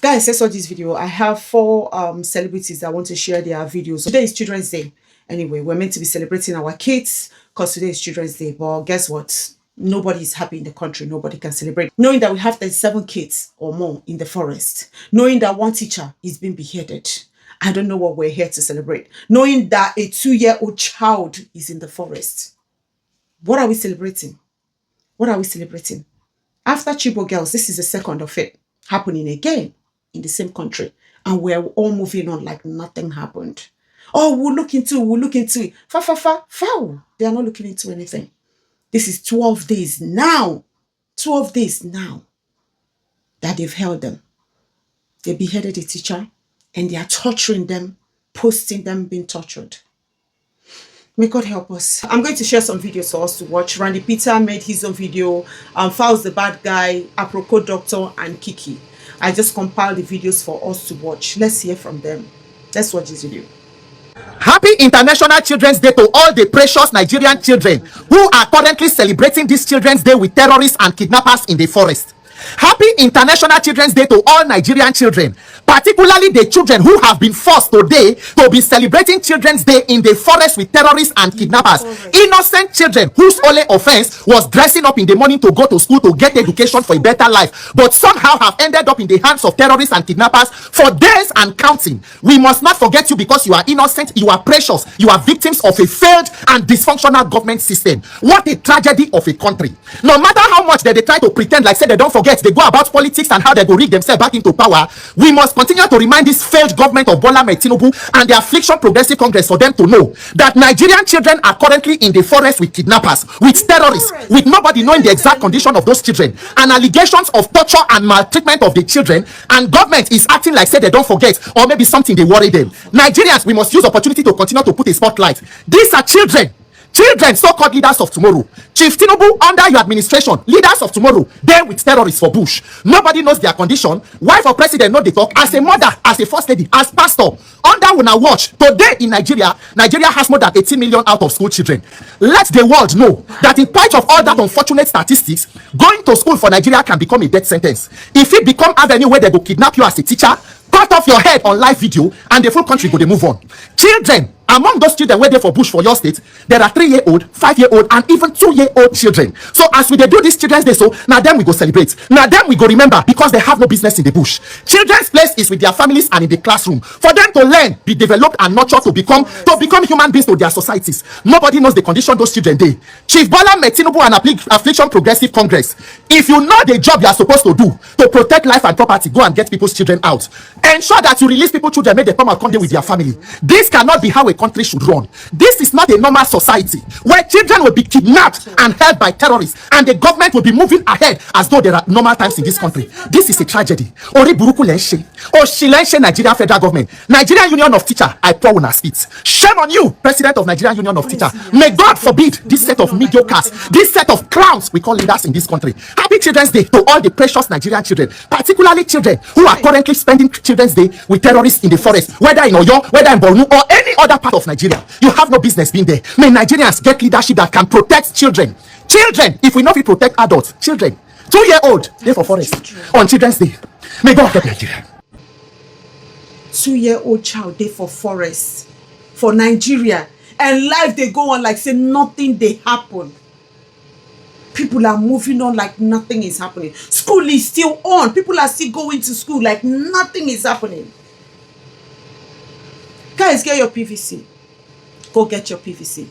Guys, I saw this video. I have 4 celebrities that want to share their videos. Today is Children's Day. Anyway, we're meant to be celebrating our kids because today is Children's Day. But guess what? Nobody is happy in the country. Nobody can celebrate. Knowing that we have 37 kids or more in the forest. Knowing that one teacher is being beheaded. I don't know what we're here to celebrate. Knowing that a 2-year-old child is in the forest. What are we celebrating? What are we celebrating? After Chibo girls, this is the second of it happening again in the same country. And we're all moving on like nothing happened. Oh, we'll look into it. Foul. They are not looking into anything. This is 12 days now. 12 days now that they've held them. They beheaded a teacher and they are torturing them, posting them being tortured. May God help us. I'm going to share some videos for us to watch. Randy Peter made his own video. Fowl's the bad guy, Aproko doctor, and Keikei. I just compiled the videos for us to watch. Let's hear from them. Let's watch this video. Happy International Children's Day to all the precious Nigerian children who are currently celebrating this Children's Day with terrorists and kidnappers in the forest. Happy International Children's Day to all Nigerian children, particularly the children who have been forced today to be celebrating Children's Day in the forest with terrorists and kidnappers. Innocent children whose only offense was dressing up in the morning to go to school to get education for a better life, but somehow have ended up in the hands of terrorists and kidnappers for days and counting. We must not forget you because you are innocent, you are precious, you are victims of a failed and dysfunctional government system. What a tragedy of a country. No matter how much they try to pretend like say they don't forget, they go about politics and how they go rig themselves back into power, we must continue to remind this failed government of Bola Ahmed Tinubu and the Affliction Progressive Congress for them to know that Nigerian children are currently in the forest with kidnappers, with terrorists, with nobody knowing the exact condition of those children, and allegations of torture and maltreatment of the children, and government is acting like say they don't forget, or maybe something they worry them. Nigerians, we must use opportunity to continue to put a spotlight. These are children, so-called leaders of tomorrow. Chief Tinubu, under your administration, leaders of tomorrow, they with terrorists for bush. Nobody knows their condition. Wife of president know they talk. As a mother, as a first lady, as pastor, under una watch. Today in Nigeria has more than 18 million out of school children. Let the world know that in spite of all that unfortunate statistics, going to school for Nigeria can become a death sentence. If it become avenue where they go kidnap you as a teacher, cut off your head on live video, and the full country go they move on. Children, among those children where they for bush for your state, there are 3-year-old, 5-year-old, and even 2-year-old children. So as we they do this Children's Day, so now then we go celebrate. Now then we go remember, because they have no business in the bush. Children's place is with their families and in the classroom for them to learn, be developed, and nurtured to become human beings to their societies. Nobody knows the condition those children dey. Chief Bola Ahmed Tinubu and Affliction Progressive Congress, if you know the job you are supposed to do to protect life and property, go and get people's children out. Ensure that you release people's children, make them come and come there with their family. This cannot be how a country should run. This is not a normal society where children will be kidnapped and held by terrorists, and the government will be moving ahead as though there are normal times in this country. This is a tragedy. Ori buruku lenshe. Oshilense Nigeria federal government. Nigerian Union of Teachers, I pour on our feet. Shame on you, President of Nigerian Union of Teachers. May God forbid this set of mediocres, this set of clowns we call leaders in this country. Happy Children's Day to all the precious Nigerian children, particularly children who are currently spending Children's Day with terrorists in the forest, whether in Oyo, whether in Borno, or any other part of Nigeria. You have no business being there. May Nigerians get leadership that can protect children. Children, if we not be protect adults, children, 2-year-old, they for forest on Children's Day. May God help Nigeria. 2-year-old child, they for forest for Nigeria, and life they go on like say nothing they happen. People are moving on like nothing is happening. School is still on. People are still going to school like nothing is happening. Guys, get your PVC. Go get your PVC.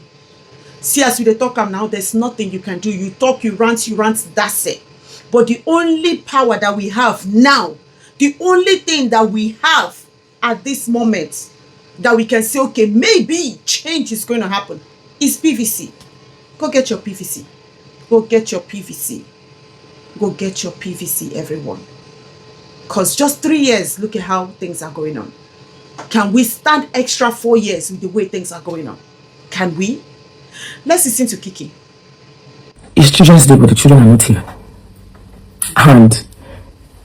See, as we talk now, there's nothing you can do. You talk, you rant, that's it. But the only power that we have now, the only thing that we have at this moment that we can say, okay, maybe change is going to happen, is PVC. Go get your PVC. Go get your PVC. Go get your PVC, everyone. Because just 3 years, look at how things are going on. Can we stand extra 4 years with the way things are going on? Can we? Let's listen to Keikei. It's Children's Day, but the children are not here. And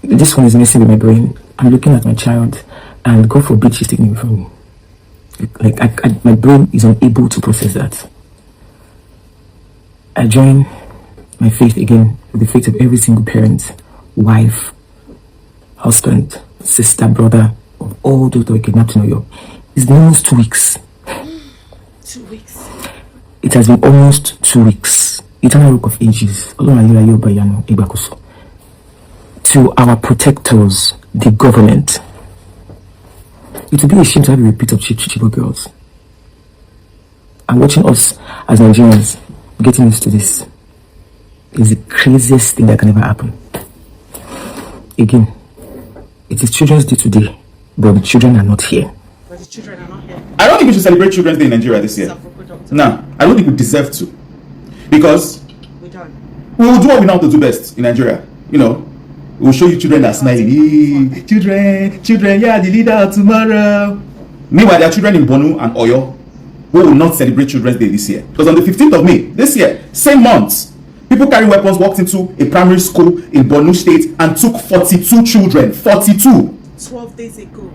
this one is messing with my brain. I'm looking at my child, and God forbid she's taking it from me. My brain is unable to process that. I join my faith again with the faith of every single parent, wife, husband, sister, brother of all those that were kidnapped in Oyo. It's been almost 2 weeks. 2 weeks. It has been almost 2 weeks. Eternal Rock of Ages. To our protectors, the government. It would be a shame to have a repeat of Chibok girls. And watching us as Nigerians getting used to this is the craziest thing that can ever happen. Again, it is Children's Day today, but the children are not here. But the children are not here. I don't think we should celebrate Children's Day in Nigeria this year. No, I don't think we deserve to. Because We don't. we will do what we know how to do best in Nigeria. You know, we'll show you children that are smiling. Hey, children, yeah, the leader of tomorrow. Meanwhile, there are children in Borno and Oyo who will not celebrate Children's Day this year. Because on the 15th of May, this year, same month, people carrying weapons walked into a primary school in Borno State and took 42 children. 42. 12 days ago.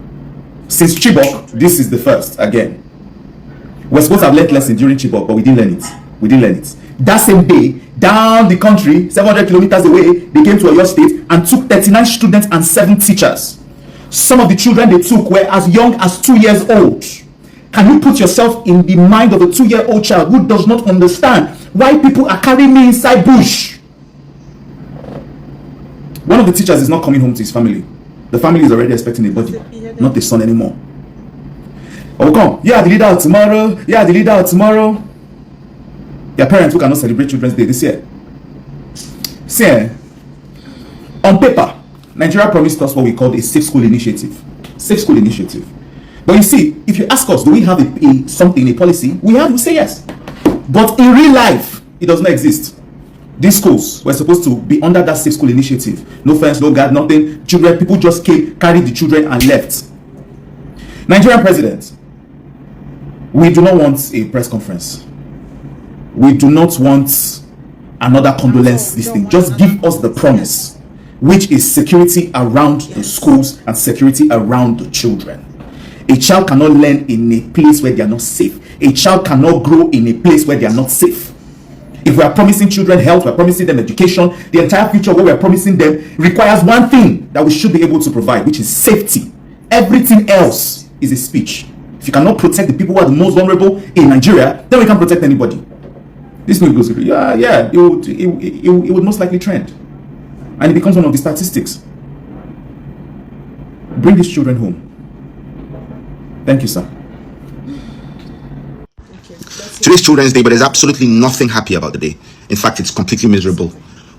Since Chibok, this is the first again. We're supposed to have learned lesson during Chibok, but we didn't learn it. We didn't learn it. That same day, down the country, 700 kilometers away, they came to Oyo State and took 39 students and 7 teachers. Some of the children they took were as young as 2 years old. Can you put yourself in the mind of a 2-year-old child who does not understand why people are carrying me inside bush? One of the teachers is not coming home to his family. The family is already expecting a body, not the son anymore. Oh, come. Yeah, the leader of tomorrow. Yeah, the leader of tomorrow. There are parents who cannot celebrate Children's Day this year. See, on paper, Nigeria promised us what we called a safe school initiative. Safe school initiative. But you see, if you ask us, do we have a policy? We say yes. But in real life, it does not exist. These schools were supposed to be under that safe school initiative. No fence, no guard, nothing. Children, people just came, carried the children and left. Nigerian president, we do not want a press conference. We do not want another condolence this thing. Just give us the promise, which is security around the schools and security around the children. A child cannot learn in a place where they are not safe. A child cannot grow in a place where they are not safe. If we are promising children health, we are promising them education, the entire future of what we are promising them requires one thing that we should be able to provide, which is safety. Everything else is a speech. If you cannot protect the people who are the most vulnerable in Nigeria, then we can't protect anybody. This thing goes, it would most likely trend. And it becomes one of the statistics. Bring these children home. Thank you, sir. Today's Children's Day, but there's absolutely nothing happy about the day. In fact, it's completely miserable.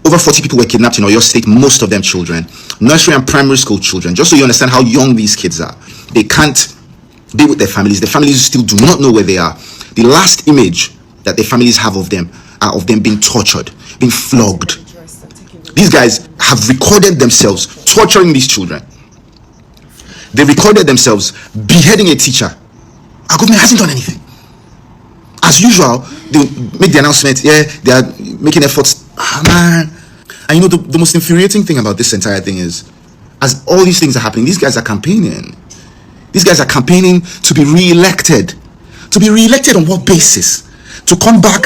Over 40 people were kidnapped in Oyo State, most of them children. Nursery and primary school children. Just so you understand how young these kids are. They can't be with their families. Their families still do not know where they are. The last image that their families have of them are of them being tortured, being flogged. These guys have recorded themselves torturing these children. They recorded themselves beheading a teacher. Our government hasn't done anything. As usual, they make the announcement, yeah, they are making efforts. Man. And you know, the most infuriating thing about this entire thing is, as all these things are happening, these guys are campaigning. These guys are campaigning to be re-elected. To be re-elected on what basis? To come back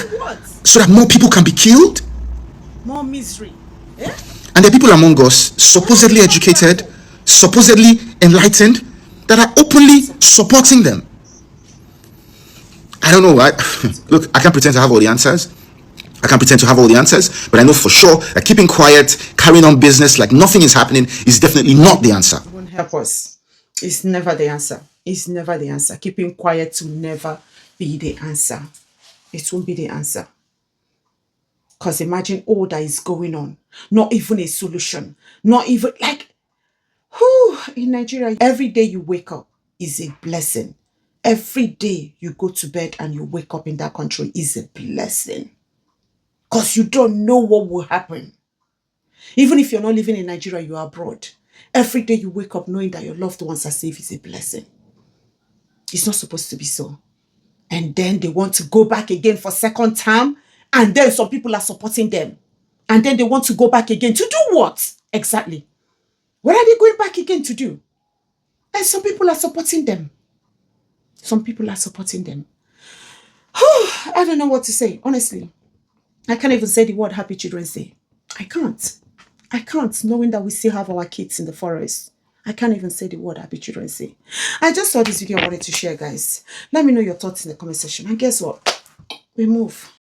so that more people can be killed? More misery. Yeah? And there are people among us, supposedly educated, supposedly enlightened, that are openly supporting them. I don't know. Look, I can't pretend to have all the answers. But I know for sure that keeping quiet, carrying on business like nothing is happening is definitely not the answer. It won't help us. It's never the answer. It's never the answer. Keeping quiet will never be the answer. It won't be the answer. Because imagine all that is going on. Not even a solution. Not even like, in Nigeria, every day you wake up is a blessing. Every day you go to bed and you wake up in that country is a blessing. Because you don't know what will happen. Even if you're not living in Nigeria, you are abroad. Every day you wake up knowing that your loved ones are safe is a blessing. It's not supposed to be so. And then they want to go back again for second term. And then some people are supporting them. And then they want to go back again to do what? Exactly. What are they going back again to do? And some people are supporting them. Some people are supporting them. I don't know what to say, honestly. I can't even say the word Happy Children's Day. I can't. Knowing that we still have our kids in the forest. I can't even say the word Happy Children's Day. I just saw this video I wanted to share, guys. Let me know your thoughts in the comment section. And guess what? We move.